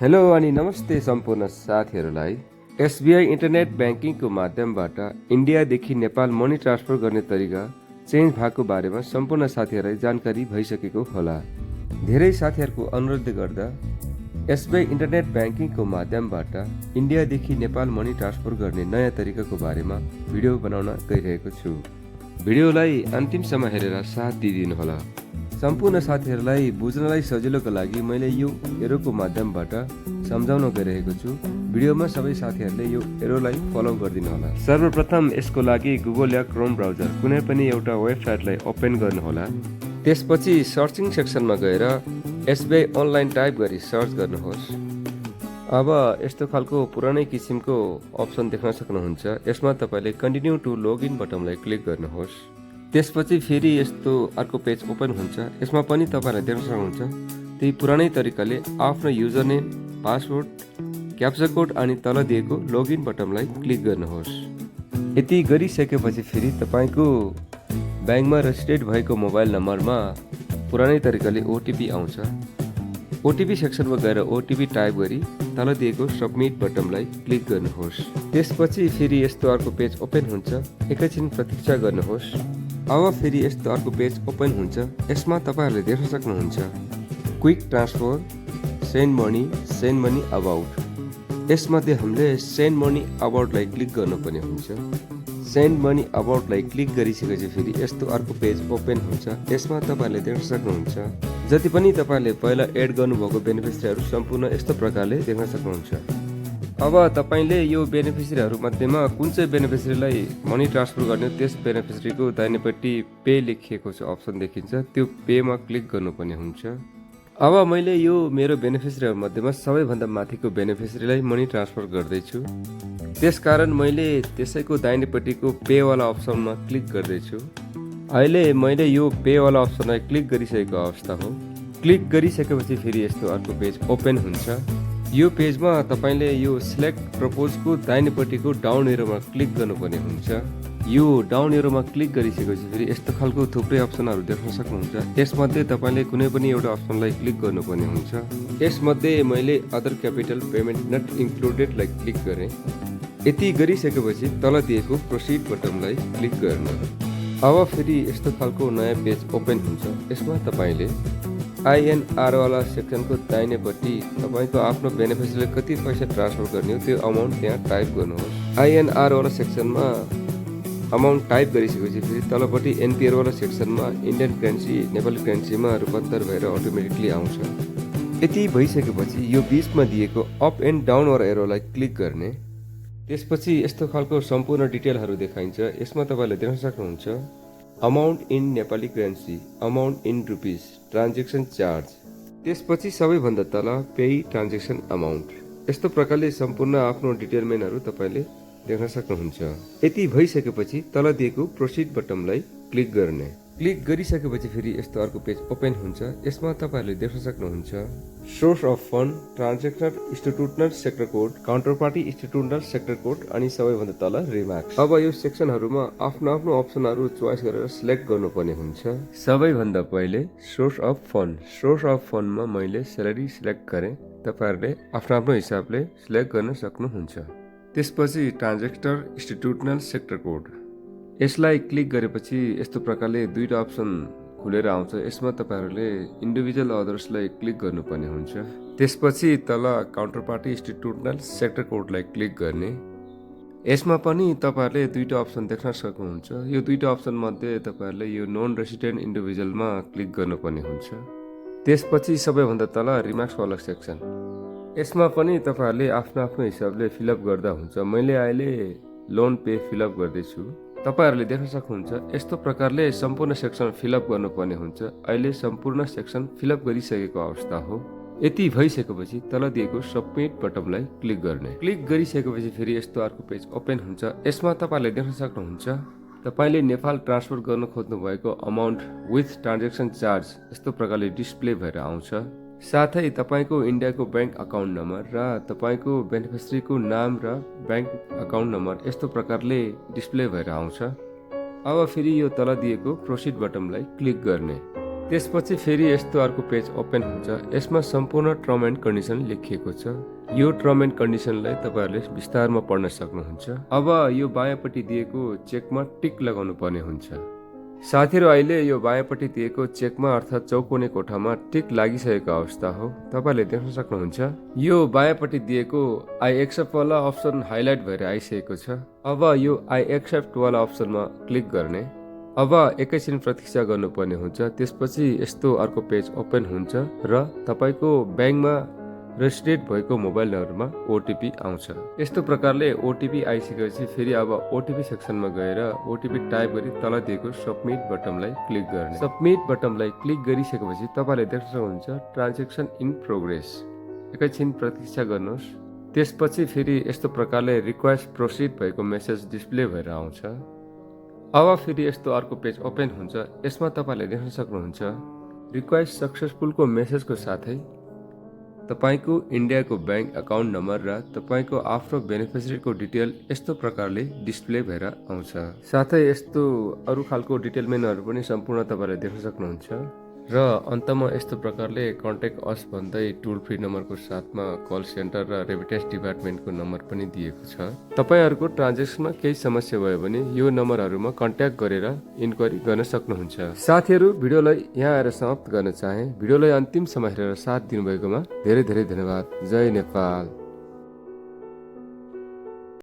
Hello अनि नमस्ते सम्पूर्ण साथीहरूलाई। एसबीआई इन्टरनेट ब्याङ्किङको माध्यमबाट इन्डियादेखि नेपाल मनी ट्रान्सफर गर्ने तरिका चेन्ज भएको बारेमा सम्पूर्ण साथीहरूलाई जानकारी भइसकेको होला। धेरै साथीहरूको अनुरोधले गर्दा एसबीआई इन्टरनेट ब्याङ्किङको माध्यमबाट इन्डियादेखि नेपाल मनी ट्रान्सफर गर्ने नयाँ तरिकाको बारेमा भिडियो बनाउन गइरहेको छु। भिडियोलाई अन्तिमसम्म हेरेर साथ दिइदिनुहोला। सम्पूर्ण साथीहरूलाई बुझ्नलाई सजिलोको लागि मैले यो एरोको माध्यमबाट सम्झाउन गइरहेको छु। भिडियोमा सबै साथीहरूले यो एरोलाई फलो गरिदिनुहोला। सर्वप्रथम यसको लागि गुगल या क्रोम ब्राउजर कुनै पनि एउटा वेबसाइटलाई ओपन गर्नुहोला। त्यसपछि सर्चिङ सेक्सनमा गएर एसबीआई अनलाइन टाइप गरी सर्च गर्नुहोस्। अब यस्तो खालको पुरानै किसिमको अप्सन देख्न सक्नुहुन्छ। यसमा तपाईँले कन्टिन्यू टु लगइन बटनलाई क्लिक गर्नुहोस्। त्यसपछि फेरि यस्तो अर्को पेज ओपन हुन्छ। यसमा पनि तपाईँले देख्न सक्नुहुन्छ त्यही पुरानै तरिकाले आफ्नो युजर नेम, पासवर्ड, क्याप्चा कोड अनि तल दिएको लगइन बटनलाई क्लिक गर्नुहोस्। यति गरिसकेपछि फेरि तपाईँको ब्याङ्कमा रजिस्ट्रेड भएको मोबाइल नम्बरमा पुरानै तरिकाले ओटिपी आउँछ। ओटिपी सेक्सनमा गएर ओटिपी टाइप गरी तल दिएको सबमिट बटनलाई क्लिक गर्नुहोस्। त्यसपछि फेरि यस्तो अर्को पेज ओपन हुन्छ। एकैछिन प्रतीक्षा गर्नुहोस्। अब फेरि यस्तो अर्को पेज ओपन हुन्छ। यसमा तपाईँहरूले देख्न सक्नुहुन्छ quick transfer, send money about. यसमध्ये हामीले सेन्ड मनी अबाउटलाई क्लिक गर्नुपर्ने हुन्छ। सेन्ड मनी अबाउटलाई क्लिक गरिसकेपछि फेरि यस्तो अर्को पेज ओपन हुन्छ। यसमा तपाईँहरूले देख्न सक्नुहुन्छ जति पनि तपाईँहरूले पहिला एड गर्नुभएको बेनिफिसियरीहरू सम्पूर्ण यस्तो प्रकारले देख्न सक्नुहुन्छ। अब तपाईँले यो बेनिफिसियरीहरू मध्येमा कुन चाहिँ बेनिफिसियरीलाई मनी ट्रान्सफर गर्ने त्यस बेनिफिसियरीको दाहिनेपट्टि पे लेखिएको छ अप्सन देखिन्छ। त्यो पेमा क्लिक गर्नुपर्ने हुन्छ। अब मैले यो मेरो बेनिफिसियरीहरू मध्येमा सबैभन्दा माथिको बेनिफिसियरीलाई मनी ट्रान्सफर गर्दैछु। त्यसकारण मैले त्यसैको दाहिनेपट्टिको पेवाला अप्सनमा क्लिक गर्दैछु। अहिले मैले यो पेवाला अप्सनलाई क्लिक गरिसकेको अवस्था हो। क्लिक गरिसकेपछि फेरि यस्तो अर्को पेज ओपन हुन्छ। यो पेजमा तपाईँले यो सिलेक्ट प्रपोजको दाहिनेपट्टिको डाउन एरोमा क्लिक गर्नुपर्ने हुन्छ। यो डाउन एरोमा क्लिक गरिसकेपछि फेरि यस्तो खालको थुप्रै अप्सनहरू देख्न सक्नुहुन्छ। यसमध्ये तपाईँले कुनै पनि एउटा अप्सनलाई क्लिक गर्नुपर्ने हुन्छ। यसमध्ये मैले अदर क्यापिटल पेमेन्ट नट इन्क्लुडेडलाई क्लिक गरेँ। यति गरिसकेपछि तल दिएको प्रोसिड बटनलाई क्लिक गर्नु। अब फेरि यस्तो खालको नयाँ पेज ओपन हुन्छ। यसमा तपाईँले आइएनआर वाला सेक्सनको दाहिनेपट्टि तपाईँको आफ्नो बेनिफिसियरीले कति पैसा ट्रान्सफर गर्ने हो त्यो अमाउन्ट त्यहाँ टाइप गर्नुहोस्। आइएनआर वाला सेक्सनमा अमाउन्ट टाइप गरिसकेपछि फेरि तलपट्टि एनपिआर वाला सेक्सनमा इन्डियन करेन्सी नेपाली करेन्सीमा रूपान्तर भएर अटोमेटिकली आउँछ। यति भइसकेपछि यो बिचमा दिएको अप एन्ड डाउन वाला एरोलाई क्लिक गर्ने। त्यसपछि यस्तो खालको सम्पूर्ण डिटेलहरू देखाइन्छ। यसमा तपाईँले देख्न सक्नुहुन्छ amount in Nepali currency, amount in rupees, transaction charge. त्यसपछि सबैभन्दा तल पे ट्रान्जेक्सन अमाउन्ट। यस्तो प्रकारले सम्पूर्ण आफ्नो डिटेलमेन्टहरू तपाईँले देख्न सक्नुहुन्छ। यति भइसकेपछि तल दिएको प्रोसिड बटनलाई क्लिक गर्ने। क्लिक गरिसकेपछि फेरि यस्तो अर्को पेज ओपन हुन्छ। यसमा तपाईँहरूले देख्न सक्नुहुन्छ source of fund, transaction institutional sector code, counter party institutional sector code अनि सबैभन्दा तल रिमार्क्स। अब यो सेक्सनहरूमा आफ्नो आफ्नो अप्सनहरू चोइस गरेर सिलेक्ट गर्नुपर्ने हुन्छ। सबैभन्दा पहिले source of fund. Source of फन्डमा मैले स्यालेरी सिलेक्ट गरेँ। तपाईँहरूले आफ्नो आफ्नो हिसाबले सिलेक्ट गर्न सक्नुहुन्छ। त्यसपछि ट्रान्जेक्टर इन्स्टिट्युसनल सेक्टर कोड। यसलाई क्लिक गरेपछि यस्तो प्रकारले दुईवटा अप्सन खुलेर आउँछ। यसमा तपाईँहरूले इन्डिभिजुअल अदर्सलाई क्लिक गर्नुपर्ने हुन्छ। त्यसपछि तल काउन्टर पार्टी इन्स्टिट्युसनल सेक्टर कोडलाई क्लिक गर्ने। यसमा पनि तपाईँहरूले दुईवटा अप्सन देख्न सक्नुहुन्छ। यो दुईवटा अप्सन मध्ये तपाईँहरूले यो नन रेसिडेन्ट इन्डिभिजुअलमा क्लिक गर्नुपर्ने हुन्छ। त्यसपछि सबैभन्दा तल रिमार्क्सवाला सेक्सन। यसमा पनि तपाईँहरूले आफ्नो आफ्नो हिसाबले फिलअप गर्दा हुन्छ। मैले अहिले लोन पे फिलअप गर्दैछु। तपाईँहरूले देख्न सक्नुहुन्छ यस्तो प्रकारले सम्पूर्ण सेक्सन फिलअप गर्नुपर्ने हुन्छ। अहिले सम्पूर्ण सेक्सन फिलअप गरिसकेको अवस्था हो। यति भइसकेपछि तल दिएको सबमिट बटनलाई क्लिक गर्ने। क्लिक गरिसकेपछि फेरि यस्तो अर्को पेज ओपन हुन्छ। यसमा तपाईँहरूले देख्न सक्नुहुन्छ तपाईँले नेपाल ट्रान्सफर गर्न खोज्नु भएको अमाउन्ट विथ ट्रान्जेक्सन चार्ज यस्तो प्रकारले डिस्प्ले भएर आउँछ। साथै तपाईँको इन्डियाको ब्याङ्क अकाउन्ट नम्बर र तपाईँको बेनिफिसियरीको नाम र ब्याङ्क अकाउन्ट नम्बर यस्तो प्रकारले डिस्प्ले भएर आउँछ। अब फेरि यो तल दिएको प्रोसिड बटनलाई क्लिक गर्ने। त्यसपछि फेरि यस्तो अर्को पेज ओपन हुन्छ। यसमा सम्पूर्ण टर्म एन्ड कन्डिसन लेखिएको छ। यो टर्म एन्ड कन्डिसनलाई तपाईहरूले विस्तारमा पढ्न सक्नुहुन्छ। अब यो बायाँपट्टि दिएको चेकमा टिक लगाउनु पर्ने हुन्छ। साथीहरू, अहिले यो बायाँपट्टि दिएको चेकमा अर्थात् चौकोने कोठामा टिक लागिसकेको अवस्था हो। तपाईँले देख्न सक्नुहुन्छ यो बायाँपट्टि दिएको आई एक्सेप्ट वाला अप्सन हाइलाइट भएर आइसकेको छ। अब यो आई एक्सेप्ट वाला अप्सनमा क्लिक गर्ने। अब एकैछिन प्रतीक्षा गर्नुपर्ने हुन्छ। त्यसपछि यस्तो अर्को पेज ओपन हुन्छ र तपाईँको ब्याङ्कमा रेजिस्ट्रेट भएको मोबाइल नम्बरमा ओटिपी आउँछ। यस्तो प्रकारले ओटिपी आइसकेपछि फेरि अब ओटिपी सेक्सनमा गएर ओटिपी टाइप गरी तल दिएको सबमिट बटनलाई क्लिक गर्ने। सबमिट बटनलाई क्लिक गरिसकेपछि तपाईँले देख्न सक्नुहुन्छ ट्रान्जेक्सन इन प्रोग्रेस। एकैछिन प्रतीक्षा गर्नुहोस्। त्यसपछि फेरि यस्तो प्रकारले रिक्वेस्ट प्रोसिड भएको मेसेज डिस्प्ले भएर आउँछ। अब फेरि यस्तो अर्को पेज ओपन हुन्छ। यसमा तपाईँले देख्न सक्नुहुन्छ रिक्वेस्ट सक्सेसफुलको मेसेजको साथै तपाईँको इन्डियाको ब्याङ्क अकाउन्ट नम्बर र तपाईँको आफ्नो बेनिफिसियरीको डिटेल यस्तो प्रकारले डिस्प्ले भएर आउँछ। साथै यस्तो अरू खालको डिटेल मेनुहरू पनि सम्पूर्ण तपाईँले देख्न सक्नुहुन्छ र अन्तमा यस्तो प्रकारले कन्ट्याक्ट अस भन्दै टोल फ्री नम्बरको साथमा कल सेन्टर र रेमिटेन्स डिपार्टमेन्टको नम्बर पनि दिएको छ। तपाईँहरूको ट्रान्जेक्सनमा केही समस्या भयो भने यो नम्बरहरूमा कन्ट्याक्ट गरेर इन्क्वायरी गर्न सक्नुहुन्छ। साथीहरू, भिडियोलाई यहाँ आएर समाप्त गर्न चाहे। भिडियोलाई अन्तिमसम्म हेरेर साथ दिनुभएकोमा धेरै धेरै धन्यवाद। जय नेपाल।